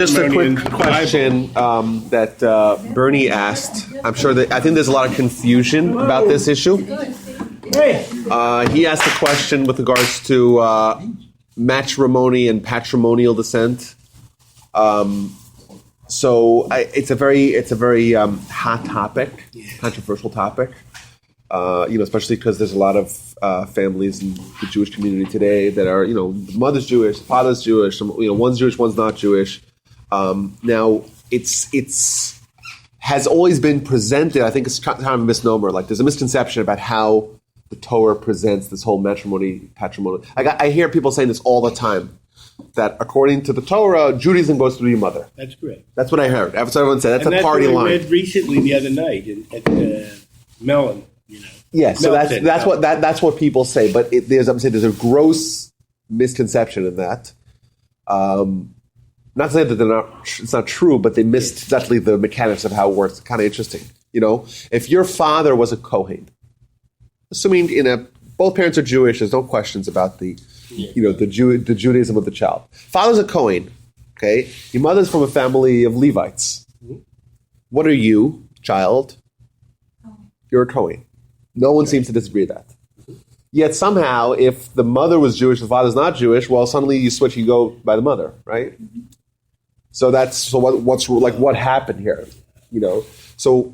Just a quick question that Bernie asked. I think there's a lot of confusion about this issue. He asked a question with regards to matrimony and patrimonial descent. It's a very hot topic, controversial topic. Especially because there's a lot of families in the Jewish community today that are, the mother's Jewish, the father's Jewish, one's Jewish, one's not Jewish. Now, it's has always been presented. I think it's kind of a misnomer. Like there's a misconception about how the Torah presents this whole patrimonial. I hear people saying this all the time. That according to the Torah, Judaism goes through your mother. That's correct. That's what I heard. That's what everyone said. That's a party line. That's what I read recently the other night at Mellon. Yeah, so that's what people say. But there's a gross misconception in that. Not to say that it's not true, but they missed exactly the mechanics of how it works. Kind of interesting. If your father was a Kohen, assuming both parents are Jewish, there's no questions about the Judaism of the child. Father's a Kohen, okay? Your mother's from a family of Levites. What are you, child? You're a Kohen. No one seems to disagree with that. Yet somehow, if the mother was Jewish, the father's not Jewish, well, suddenly you switch, you go by the mother, right? So what happened here? So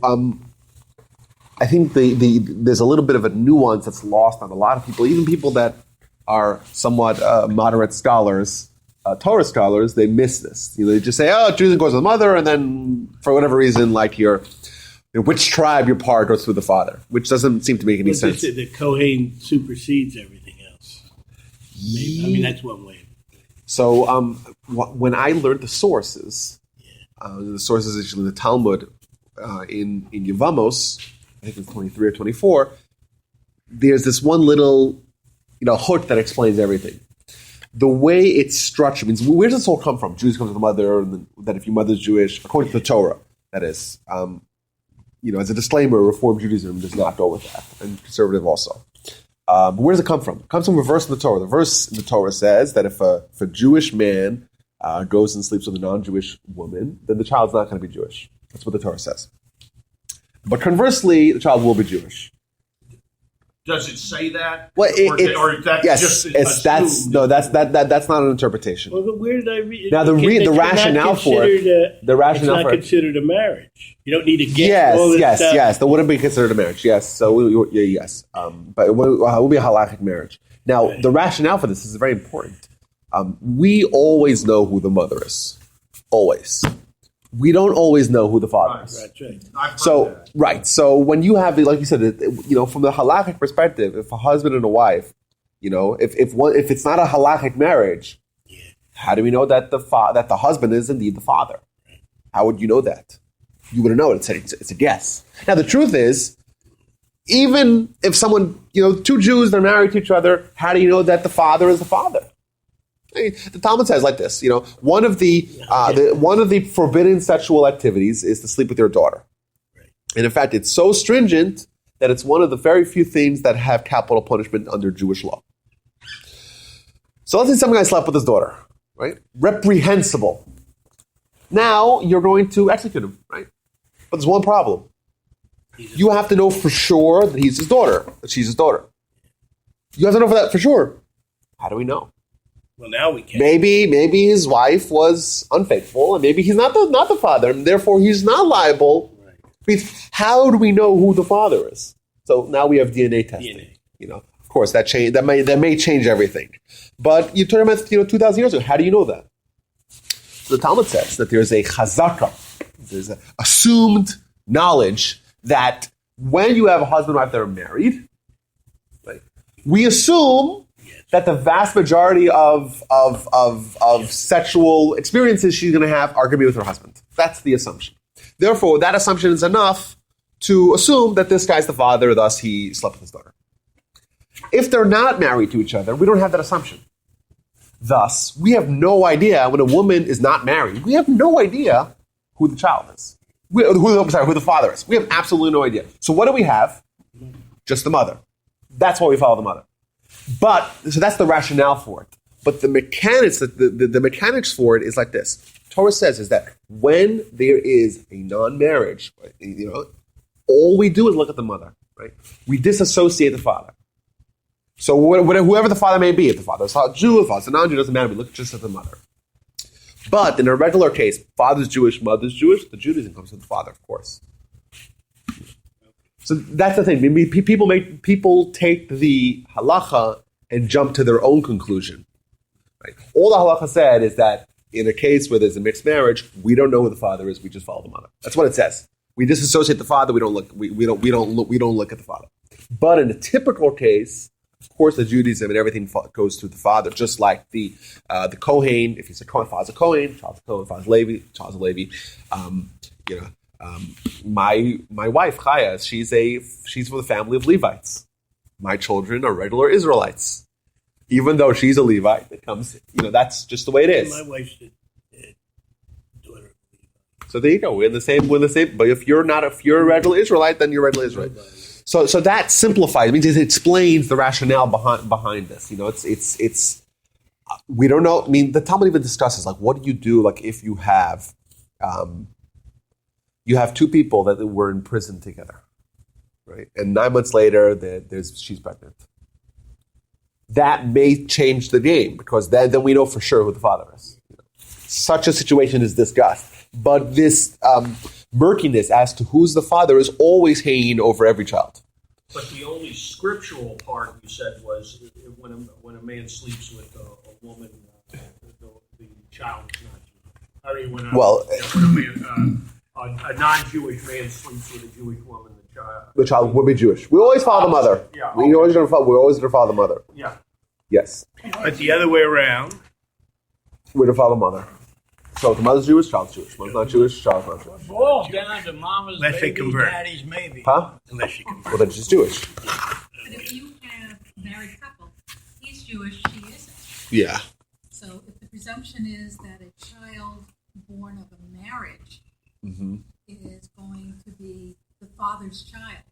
I think there's a little bit of a nuance that's lost on a lot of people, even people that are somewhat moderate scholars, Torah scholars. They miss this. They just say, Judaism goes to the mother, and then for whatever reason, like which tribe you're part goes through the father, which doesn't seem to make any sense. The Kohen supersedes everything else. Maybe. that's one way. So when I learned the sources actually in the Talmud, in Yevamos, I think it's 23 or 24, there's this one little hook that explains everything. The way it's structured means, where does this all come from? Jews come to the mother, and that if your mother's Jewish, according to the Torah, that is. As a disclaimer, Reform Judaism does not go with that, and conservative also. But where does it come from? It comes from a verse in the Torah. The verse in the Torah says that if a Jewish man goes and sleeps with a non-Jewish woman, then the child's not going to be Jewish. That's what the Torah says. But conversely, the child will be Jewish. Does it say that? Well, that's that's not an interpretation. Well, where did I read? Now the rationale for it. It's not considered a marriage. You don't need to get all this stuff. Yes, that wouldn't be considered a marriage. Yes, so yes, but it will be a halakhic marriage. Now the rationale for this is very important. We always know who the mother is. Always. We don't always know who the father is. Right. So when you have, like you said, from the halakhic perspective, if a husband and a wife, if it's not a halakhic marriage, how do we know that the husband is indeed the father? How would you know that? You wouldn't know it. It's a guess. Now the truth is, even if someone, two Jews, they're married to each other, how do you know that the father is the father? The Talmud says like this, one of the forbidden sexual activities is to sleep with your daughter. Right. And in fact, it's so stringent that it's one of the very few things that have capital punishment under Jewish law. So let's say some guy slept with his daughter, right? Reprehensible. Now you're going to execute him, right? But there's one problem. You have to know for sure that he's his daughter, that she's his daughter. You have to know for that for sure. How do we know? Well, now we can. Maybe his wife was unfaithful, and maybe he's not the father, and therefore he's not liable. Right. How do we know who the father is? So now we have DNA testing. Of course, that may change everything. But you turn about 2,000 years ago. How do you know that? So the Talmud says that there's a chazaka, there's an assumed knowledge that when you have a husband and wife that are married, right, we assume that the vast majority of sexual experiences she's going to have are going to be with her husband. That's the assumption. Therefore, that assumption is enough to assume that this guy's the father, thus he slept with his daughter. If they're not married to each other, we don't have that assumption. Thus, we have no idea when a woman is not married. We have no idea who the child is. Who the father is. We have absolutely no idea. So what do we have? Just the mother. That's why we follow the mother. So that's the rationale for it. But the mechanics, the mechanics for it is like this. Torah says is that when there is a non-marriage, all we do is look at the mother, right? We disassociate the father. So whoever the father may be, if the father's a Jew, if the father's a non-Jew, doesn't matter. We look just at the mother. But in a regular case, father's Jewish, mother's Jewish, the Judaism comes from the father, of course. So that's the thing. I mean, people take the halacha and jump to their own conclusion. Right? All the halacha said is that in a case where there's a mixed marriage, we don't know who the father is. We just follow the mother. That's what it says. We disassociate the father. We don't look. We don't look at the father. But in a typical case, of course, the Judaism and everything goes through the father, just like the Kohen. If he's a Kohen, father's a Kohen. Child's a Kohen. Father's Levi. Child's a Levi. My wife Chaya, she's from the family of Levites. My children are regular Israelites, even though she's a Levite. It comes, that's just the way it is. My wife's daughter. So there you go. We're in the same. But if you're a regular Israelite, then you're a regular Israelite. So that simplifies. It means it explains the rationale behind this. It's we don't know. I mean, the Talmud even discusses what do you do if you have two people that were in prison together, right? And 9 months later, she's pregnant. That may change the game because then we know for sure who the father is. Such a situation is discussed, but this murkiness as to who's the father is always hanging over every child. But the only scriptural part you said was when a man sleeps with a woman, the child is not Jewish. I mean, when a non-Jewish man sleeps with a Jewish woman, the child would be Jewish. We always follow the mother. Yeah, we're always going to follow the mother. Yeah. Yes. But the other way around, we're going to follow the mother. So if the mother's Jewish, child's Jewish. Mother's not Jewish, child's not Jewish. Boils down to mama's unless they baby, convert. daddy's maybe. Huh? Unless she converts. Well, then she's Jewish. But if you have a married couple, he's Jewish, she isn't. Yeah. So if the presumption is that a child born of a marriage is going to be the father's child,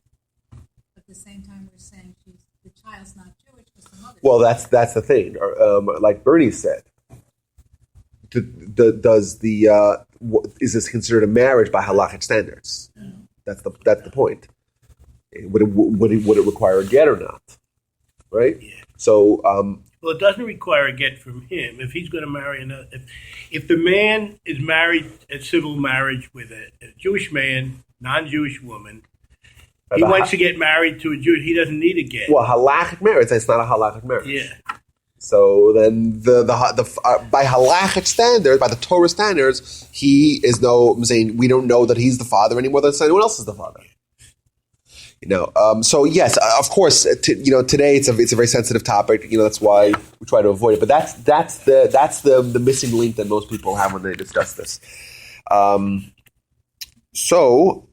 at the same time we're saying the child's not Jewish because the mother's Well, that's the thing. Like Bernie said, is this considered a marriage by halachic standards? That's the point. Would it require a get or not? Right. Yeah. So. Well, it doesn't require a get from him if he's going to marry another. If the man is married a civil marriage with a Jewish man, non-Jewish woman, he wants to get married to a Jew. He doesn't need a get. Well, halachic marriage. It's not a halachic marriage. Yeah. So then the by halachic standards, by the Torah standards, he is I'm saying we don't know that he's the father any more than anyone else is the father. So yes, of course, today it's a very sensitive topic. That's why we try to avoid it. But that's the missing link that most people have when they discuss this. So